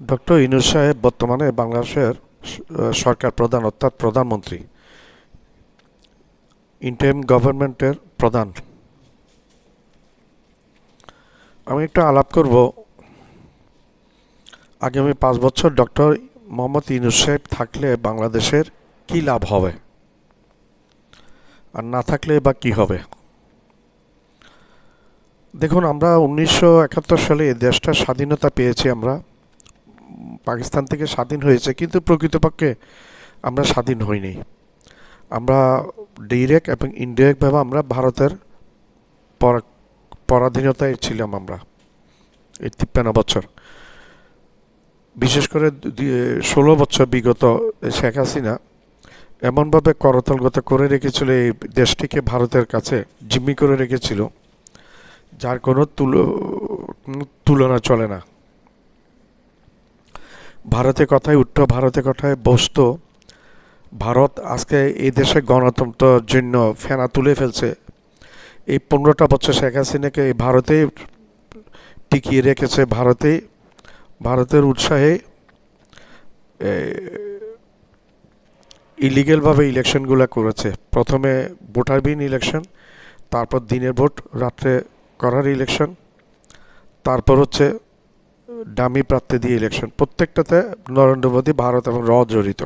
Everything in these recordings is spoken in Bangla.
ডক্টর ইউনূস সাহেব বর্তমানে বাংলাদেশের সরকার প্রধান অর্থাৎ প্রধানমন্ত্রী, ইন্টারিম গভর্নমেন্টের প্রধান। আমি একটু আলাপ করব আগামী 5 বছর ডক্টর মোহাম্মদ ইউনূস সাহেব থাকলে বাংলাদেশের কি লাভ হবে, আর না থাকলে বা কি হবে। দেখুন, আমরা 1971 সালে এই দেশটা স্বাধীনতা পেয়েছি। আমরা পাকিস্তান থেকে স্বাধীন হয়েছে, কিন্তু প্রকৃতপক্ষে আমরা স্বাধীন হইনি। আমরা ডিরেক্ট এবং ইনডিরেক্টভাবে আমরা ভারতের পরাধীনতায় ছিলাম। আমরা এই 53 বছর, বিশেষ করে 16 বছর বিগত শেখ হাসিনা এমনভাবে করতলগত করে রেখেছিল এই দেশটিকে, ভারতের কাছে জিম্মি করে রেখেছিল, যার কোনো তুলনা চলে না। ভারতে কথায় উঠতো, ভারতে কথায় বসতো। ভারত আজকে এই দেশে গণতন্ত্রের জন্য ফেনা তুলে ফেলছে। এই 15টা বছর শেখ হাসিনাকে এই ভারতে টিকিয়ে রেখেছে। ভারতের উৎসাহে ইলিগেলভাবে ইলেকশনগুলো করেছে। প্রথমে ভোটারবিহীন ইলেকশন, তারপর দিনের ভোট, রাত্রে করার ইলেকশন, তারপর হচ্ছে ডামি প্রার্থী দিয়ে ইলেকশন। প্রত্যেকটাতে নরেন্দ্র মোদী, ভারত এবং জড়িত।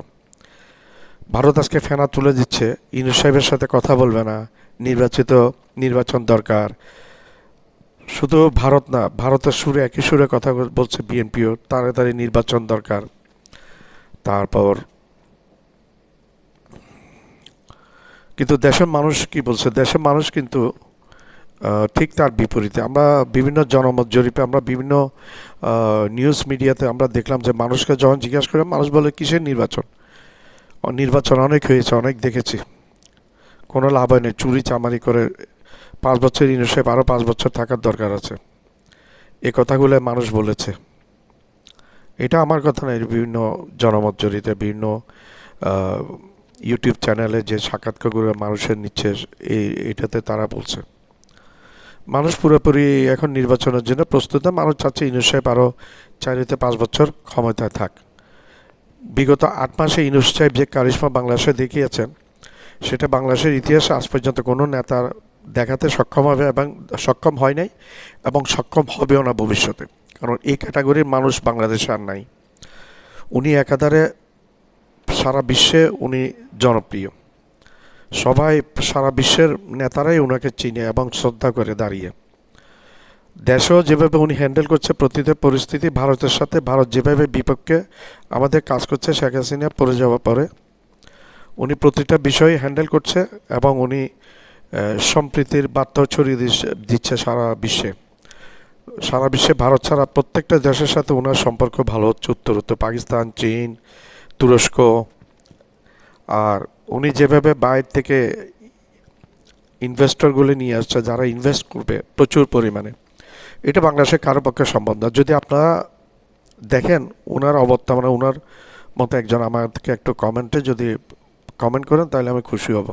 ভারত আজকে ফেনা তুলে দিচ্ছে, ইউনূস সাহেবের সাথে কথা বলবে না, নির্বাচন দরকার। শুধু ভারত না, ভারতের সুরে একই সুরে কথা বলছে বিএনপিও, তাড়াতাড়ি নির্বাচন দরকার। তারপর কিন্তু দেশের মানুষ কি বলছে? দেশের মানুষ কিন্তু ঠিক তার বিপরীতে। আমরা বিভিন্ন জনমত জরিপে, আমরা বিভিন্ন নিউজ মিডিয়াতে আমরা দেখলাম যে মানুষকে যখন জিজ্ঞাসা করে, মানুষ বলে কিসের নির্বাচন? নির্বাচন অনেক হয়েছে, অনেক দেখেছি, কোনো লাভ হয় না। চুরি চামারি করে 5 বছর ইউনূস সাহেব আরও 5 বছর থাকার দরকার আছে। এ কথাগুলো মানুষ বলেছে। এটা আমার কথা নয়, বিভিন্ন জনমত জরিতে, বিভিন্ন ইউটিউব চ্যানেলে যে সাক্ষাৎকারগুলো মানুষের নিচ্ছে, এটাতে তারা বলছে। মানুষ পুরোপুরি এখন নির্বাচনের জন্য প্রস্তুত। মানুষ চাচ্ছে ইউনূস সাহেব আরও 4-5 বছর ক্ষমতায় থাক। বিগত 8 মাসে ইউনূস সাহেব যে কারিশমা বাংলাদেশে দেখিয়েছেন, সেটা বাংলাদেশের ইতিহাসে আজ পর্যন্ত কোনো নেতার দেখাতে সক্ষম হবে এবং সক্ষম হয় নাই, এবং সক্ষম হবেও না ভবিষ্যতে। কারণ এই ক্যাটাগরির মানুষ বাংলাদেশে আর নাই। উনি একাধারে সারা বিশ্বে উনি জনপ্রিয়। সবাই, সারা বিশ্বের নেতারাই ওনাকে চিনে এবং শ্রদ্ধা করে দাঁড়িয়ে। দেশও যেভাবে উনি হ্যান্ডেল করছে প্রতিটা পরিস্থিতি, ভারতের সাথে ভারত যেভাবে বিপক্ষে আমাদের কাজ করছে শেখ হাসিনা পড়ে যাওয়ার পরে, উনি প্রতিটা বিষয় হ্যান্ডেল করছে এবং উনি সম্প্রীতির বার্তা ছড়িয়ে দিচ্ছে সারা বিশ্বে। সারা বিশ্বে ভারত ছাড়া প্রত্যেকটা দেশের সাথে ওনার সম্পর্ক ভালো হচ্ছে, উত্তরোত্তর। পাকিস্তান, চীন, তুরস্ক। আর উনি যেভাবে বাইরে থেকে ইনভেস্টরগুলো নিয়ে আসছে, যারা ইনভেস্ট করবে প্রচুর পরিমাণে, এটা বাংলাদেশের কারো পক্ষে সম্ভব না। যদি আপনারা দেখেন ওনার অবস্থা, মানে ওনার মতো একজন আমাকে একটু কমেন্টে যদি কমেন্ট করেন, তাহলে আমি খুশি হব।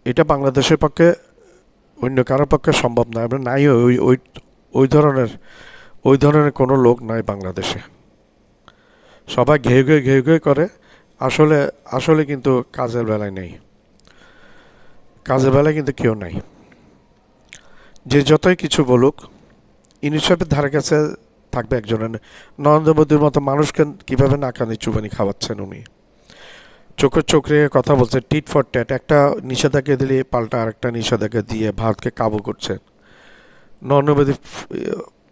এটা বাংলাদেশের পক্ষে অন্য কারো পক্ষে সম্ভব না। এবং নাই, ওই ওই ওই ধরনের কোনো লোক নাই বাংলাদেশে। সবাই ঘেউ ঘেউ করে, আসলে আসলে কিন্তু কাজের বেলায় নেই। কাজের বেলায় কিন্তু কেউ নাই। যে যতই কিছু বলুক, ইউনূস সাহেবের ধারে কাছে থাকবে একজনের। নরেন্দ্র মোদীর মতো মানুষকে কীভাবে নাকানি চুবানি খাওয়াচ্ছেন উনি। চোখের চোখ রেখে কথা বলছে, টিট ফর ট্যাট। একটা নিষেধাজ্ঞা দিলে পাল্টা আরেকটা নিষেধাজ্ঞা দিয়ে ভারতকে কাবু করছেন। নরেন্দ্র মোদী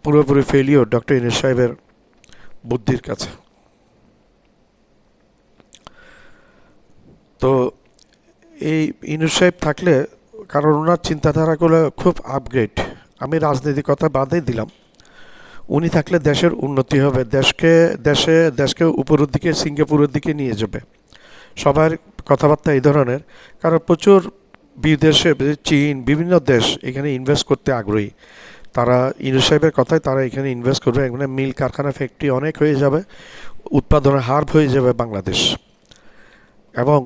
পুরোপুরি ফেলিওর ডক্টর ইউনূস সাহেবের বুদ্ধির কাছে। তো এই ইউনূস সাহেব থাকলে, কারণ ওনার চিন্তাধারাগুলো খুব আপগ্রেড। আমি রাজনীতির কথা বাদই দিলাম, উনি থাকলে দেশের উন্নতি হবে, দেশকে উপরের দিকে, সিঙ্গাপুরের দিকে নিয়ে যাবে। সবার কথাবার্তা এই ধরনের, কারণ প্রচুর বিদেশে, চীন, বিভিন্ন দেশ এখানে ইনভেস্ট করতে আগ্রহী। তারা ইউনূস সাহেবের কথায় তারা এখানে ইনভেস্ট করবে। এখানে মিল, কারখানা, ফ্যাক্টরি অনেক হয়ে যাবে, উৎপাদনের হার হয়ে যাবে বাংলাদেশ। এবং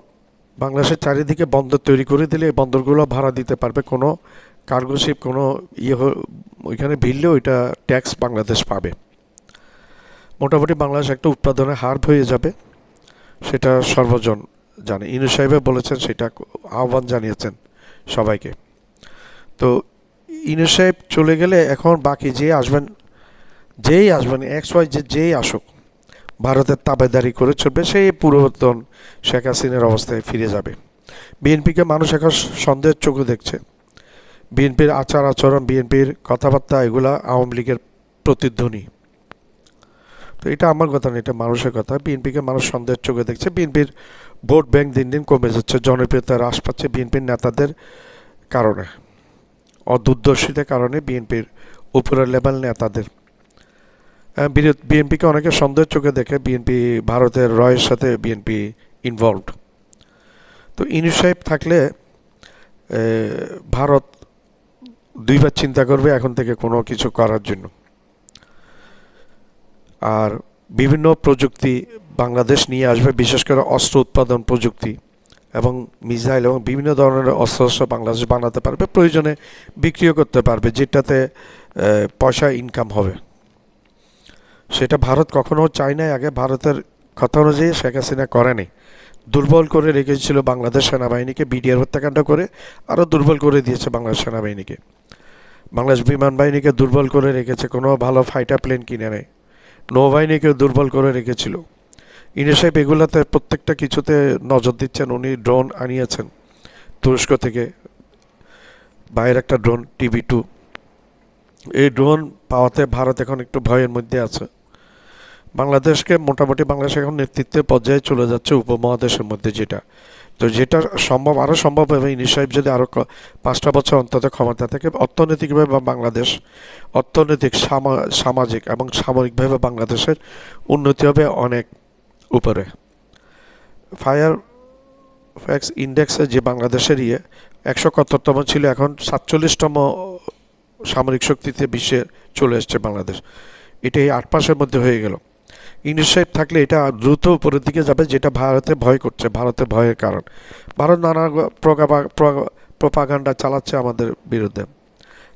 বাংলাদেশের চারিদিকে বন্দর তৈরি করে দিলে এই বন্দরগুলো ভাড়া দিতে পারবে কোনো কার্গো শিপ কোনো ওইখানে ভিড়লে ওইটা ট্যাক্স বাংলাদেশ পাবে। মোটামুটি বাংলাদেশ একটা উৎপাদনের হার হয়ে যাবে, সেটা সর্বজন জানে। ইউনূস সাহেব বলেছেন, সেটা আহ্বান জানিয়েছেন সবাইকে। তো ইউনূস সাহেব চলে গেলে এখন বাকি যেই আসবেন XY যেই আসুক, ভারতের তাবেদারি করে চলবে, সেই পূর্বতন শেখ হাসিনার অবস্থায় ফিরে যাবে। বিএনপিকে মানুষ এখন সন্দেহের চোখে দেখছে। বিএনপির আচার আচরণ, বিএনপির কথাবার্তা, এগুলা আওয়ামী লীগের প্রতিধ্বনি। তো এটা আমার কথা না, এটা মানুষের কথা। বিএনপিকে মানুষ সন্দেহের চোখে দেখছে। বিএনপির ভোট ব্যাংক দিন দিন কমে যাচ্ছে, জনপ্রিয়তা হ্রাস পাচ্ছে বিএনপির নেতাদের কারণে, অদূরদর্শিতার কারণে, বিএনপির উপরের লেভেল নেতাদের। বিএনপিকে অনেকে সন্দেহের চোখে দেখে। বিএনপি ভারতের রয়ের সাথে বিএনপি ইনভলভড। তো ইউনূস সাহেব থাকলে ভারত দুইবার চিন্তা করবে এখন থেকে কোনো কিছু করার জন্য। আর বিভিন্ন প্রযুক্তি বাংলাদেশ নিয়ে আসবে, বিশেষ করে অস্ত্র উৎপাদন প্রযুক্তি এবং মিসাইল এবং বিভিন্ন ধরনের অস্ত্র বাংলাদেশ বানাতে পারবে, প্রয়োজনে বিক্রিও করতে পারবে, যেটাতে পয়সা ইনকাম হবে। সেটা ভারত কখনো চায় নাই। আগে ভারতের কথা অনুযায়ী শেখ হাসিনা করেনি, দুর্বল করে রেখেছিল বাংলাদেশ সেনাবাহিনীকে, বিডিআর হত্যাকাণ্ড করে আরও দুর্বল করে দিয়েছে বাংলাদেশ সেনাবাহিনীকে। বাংলাদেশ বিমান বাহিনীকে দুর্বল করে রেখেছে, কোনো ভালো ফাইটার প্লেন কিনে নেয়। নৌবাহিনীকেও দুর্বল করে রেখেছিল। ইউনূস সাহেব এগুলাতে প্রত্যেকটা কিছুতে নজর দিচ্ছেন। উনি ড্রোন আনিয়েছেন তুরস্ক থেকে, বাইরের একটা ড্রোন TB2। এই ড্রোন পাওয়াতে ভারত এখন একটু ভয়ের মধ্যে আছে। বাংলাদেশকে মোটামুটি বাংলাদেশ এখন নেতৃত্বের পর্যায়ে চলে যাচ্ছে উপমহাদেশের মধ্যে, যেটা সম্ভব, আরও সম্ভব হবে। ইউনূস সাহেব যদি আরও 5টা বছর অন্তত ক্ষমতা থাকে, অর্থনৈতিকভাবে বাংলাদেশ, অর্থনৈতিক, সামাজিক এবং সামরিকভাবে বাংলাদেশের উন্নতি হবে অনেক উপরে। ফায়ার ফ্যাক্স ইন্ডেক্সে যে বাংলাদেশের 171তম ছিল, এখন 47তম সামরিক শক্তিতে বিশ্বে চলে এসছে বাংলাদেশ। এটা এই 8 মাসের মধ্যে হয়ে গেল। ইউনূস সাহেব থাকলে এটা দ্রুত উপরের দিকে যাবে, যেটা ভারতে ভয় করছে। ভারতের ভয়ের কারণ, ভারত নানা প্রোপাগান্ডা চালাচ্ছে আমাদের বিরুদ্ধে,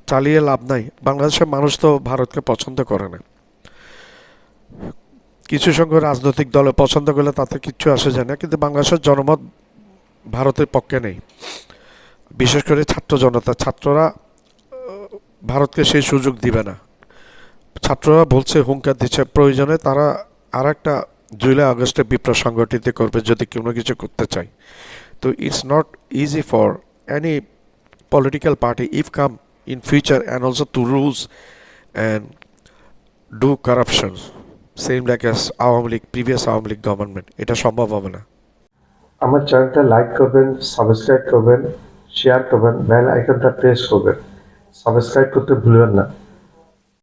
চালিয়ে লাভ নাই। বাংলাদেশের মানুষ তো ভারতকে পছন্দ করে না। কিছু সংখ্যক রাজনৈতিক দলে পছন্দ করলে তাতে কিচ্ছু আসে যায় না, কিন্তু বাংলাদেশের জনমত ভারতের পক্ষে নেই। বিশেষ করে ছাত্র জনতা, ছাত্ররা ভারতকে সেই সুযোগ দিবে না। ছাত্ররা বলছে, হুঙ্কার দিচ্ছে, প্রয়োজনে তারা আর একটা জুলাই আগস্টে বিপ্লব সংগঠিত করবে যদি কোনো কিছু করতে চায়। তো it's not easy for any political party if come in future and also to rules and do corruption same like as Awami League, previous Awami League government. এটা সম্ভব হবে না। আমার চ্যানেলটা লাইক করবেন, সাবস্ক্রাইব করবেন, শেয়ার করবেন, বেল আইকনটা প্রেস করবেন। সাবস্ক্রাইব করতে ভুলবেন না।